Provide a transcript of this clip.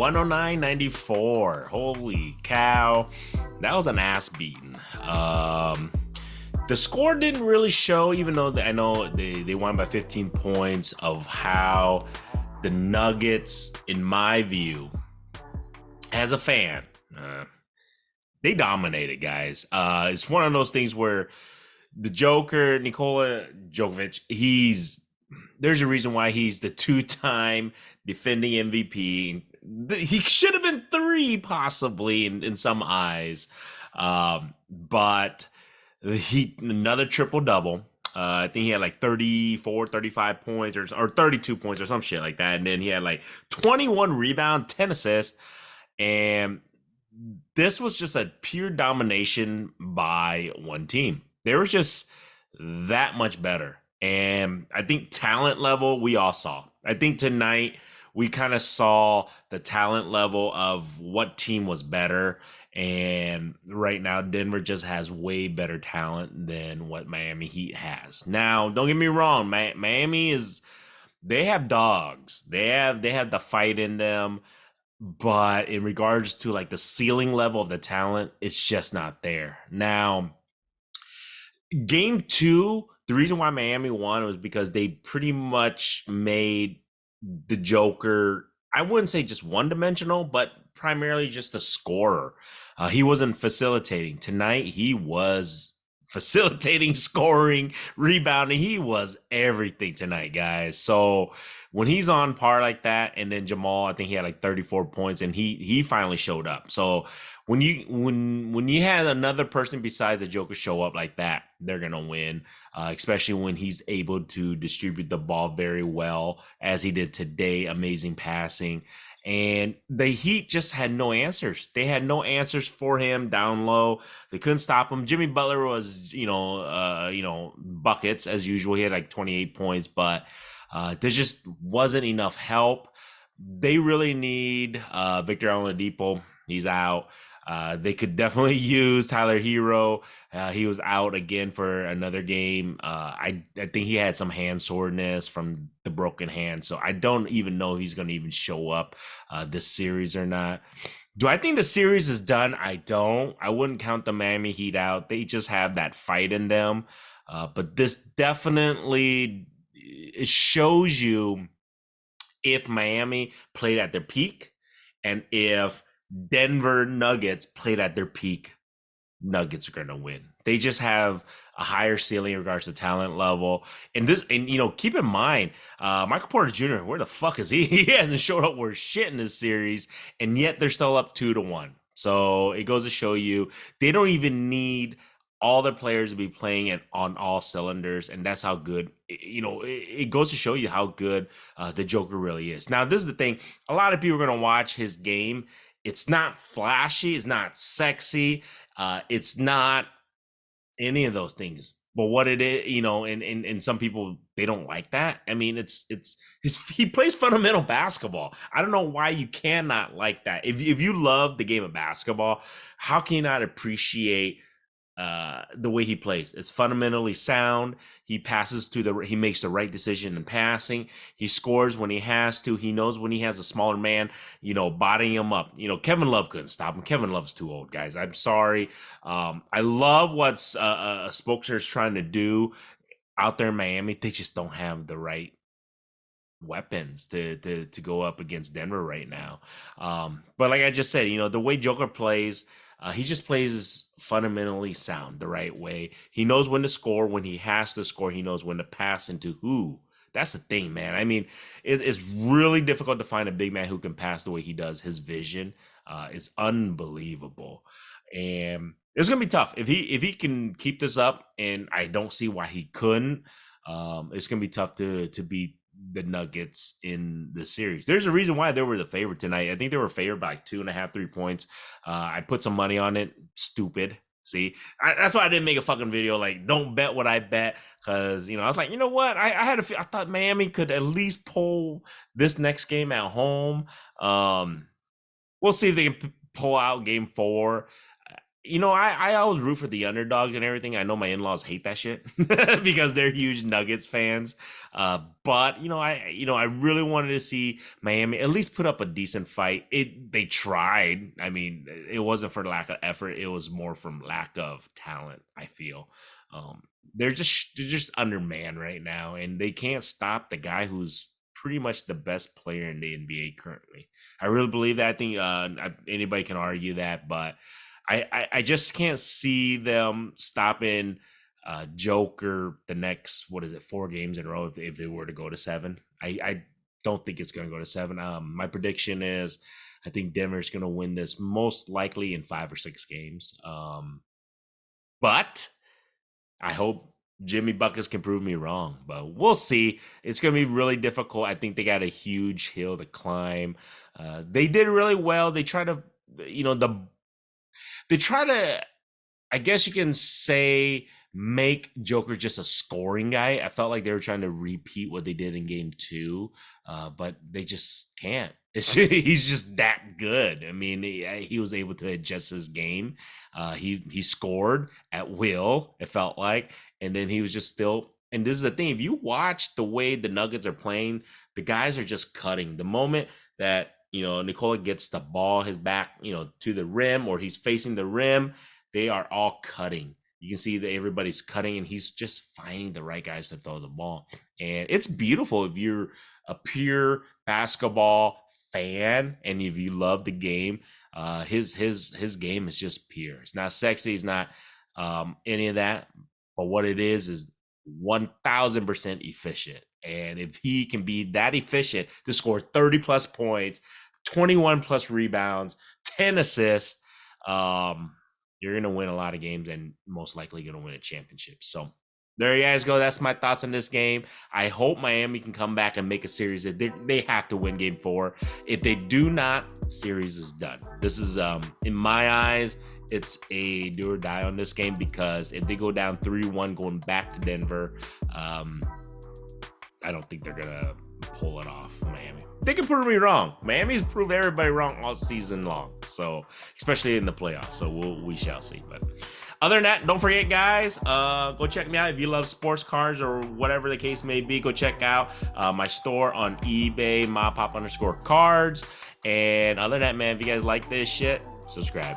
109.94. Holy cow. That was an ass beating. The score didn't really show, even though I know they won by 15 points, of how the Nuggets, in my view, as a fan, they dominated, guys. It's one of those things where the Joker, Nikola Jokic, there's a reason why he's the two-time defending MVP. He should have been 3 possibly in some eyes, but he another triple-double. I think he had like 34, 35 points or 32 points or some shit like that. And then he had like 21 rebounds, 10 assists. And this was just a pure domination by one team. They were just that much better. And I think talent level, we all saw. I think tonight we kind of saw the talent level of what team was better. And right now, Denver just has way better talent than what Miami Heat has. Now, don't get me wrong, Miami they have dogs. They have the fight in them. But in regards to like the ceiling level of the talent, it's just not there. Now, game 2, the reason why Miami won was because they pretty much made the Joker, I wouldn't say just one-dimensional, but primarily just a scorer. He wasn't facilitating. Tonight, he was facilitating, scoring, rebounding. He was everything tonight, guys. So when he's on par like that, and then Jamal, I think he had like 34 points, and he finally showed up. So when you had another person besides the Joker show up like that, they're gonna win. Especially when he's able to distribute the ball very well, as he did today. Amazing passing. And the Heat just had no answers. They had no answers for him down low. They couldn't stop him. Jimmy Butler was, buckets as usual. He had like 28 points, but there just wasn't enough help. They really need Victor Oladipo. He's out. They could definitely use Tyler Hero. He was out again for another game. I think he had some hand soreness from the broken hand, so I don't even know if he's going to even show up this series or not. Do I think the series is done? I don't. I wouldn't count the Miami Heat out. They just have that fight in them. But this definitely, it shows you if Miami played at their peak, and if Denver Nuggets played at their peak, Nuggets are going to win. They just have a higher ceiling in regards to talent level. And keep in mind, Michael Porter Jr., where the fuck is he? He hasn't showed up worth shit in this series, and yet they're still up 2-1. So it goes to show you they don't even need all their players to be playing on all cylinders, and that's how good, it goes to show you how good the Joker really is. Now, this is the thing. A lot of people are going to watch his game. It's not flashy. It's not sexy. It's not any of those things. But what it is, and some people, they don't like that. I mean, it's he plays fundamental basketball. I don't know why you cannot like that. If you love the game of basketball, how can you not appreciate the way he plays? It's fundamentally sound. He he makes the right decision in passing. He scores when he has to. He knows when he has a smaller man, bodying him up. Kevin Love couldn't stop him. Kevin Love's too old, guys. I'm sorry. I love what a spokesman is trying to do out there in Miami. They just don't have the right weapons to go up against Denver right now. But like I just said, the way Joker plays, he just plays fundamentally sound the right way. He knows when to score, when he has to score. He knows when to pass into who. That's the thing, man. I mean, it's really difficult to find a big man who can pass the way he does. His vision is unbelievable. And it's going to be tough. If he can keep this up, and I don't see why he couldn't, it's going to be tough to beat the Nuggets in the series. There's a reason why they were the favorite tonight. I think they were favored by 2.5, 3 points. I put some money on it. Stupid. See, that's why I didn't make a fucking video. Like, don't bet what I bet, because I was like, you know what? I thought Miami could at least pull this next game at home. We'll see if they can pull out game 4. I always root for the underdogs and everything. I know my in-laws hate that shit because they're huge Nuggets fans. But I really wanted to see Miami at least put up a decent fight. They tried. I mean, it wasn't for lack of effort. It was more from lack of talent, I feel. Um, they're just undermanned right now, and they can't stop the guy who's pretty much the best player in the NBA currently. I really believe that. I think anybody can argue that, but I just can't see them stopping Joker the next, what is it, 4 games in a row if they were to go to 7. I don't think it's going to go to 7. My prediction is I think Denver's going to win this most likely in 5 or 6 games. But I hope Jimmy Buckets can prove me wrong, but we'll see. It's going to be really difficult. I think they got a huge hill to climb. They did really well. They try to, they try to, I guess you can say, make Joker just a scoring guy. I felt like they were trying to repeat what they did in game 2, but they just can't. He's just that good. I mean, he was able to adjust his game. He scored at will, it felt like, and then he was just still. And this is the thing: if you watch the way the Nuggets are playing, the guys are just cutting. The moment that Nikola gets the ball his back, to the rim, or he's facing the rim, they are all cutting. You can see that everybody's cutting, and he's just finding the right guys to throw the ball. And it's beautiful if you're a pure basketball fan and if you love the game. His game is just pure. It's not sexy. It's not any of that. But what it is 1,000% efficient. And if he can be that efficient to score 30 plus points, 21 plus rebounds, 10 assists, you're going to win a lot of games and most likely going to win a championship. So there you guys go. That's my thoughts on this game. I hope Miami can come back and make a series. They have to win game 4. If they do not, series is done. This is, in my eyes, it's a do or die on this game, because if they go down 3-1 going back to Denver, I don't think they're going to pull it off, Miami. They can prove me wrong. Miami's proved everybody wrong all season long, so especially in the playoffs. So we shall see. But other than that, don't forget, guys, go check me out if you love sports cards or whatever the case may be. Go check out my store on eBay, MAPOP_cards. And other than that, man, if you guys like this shit, subscribe.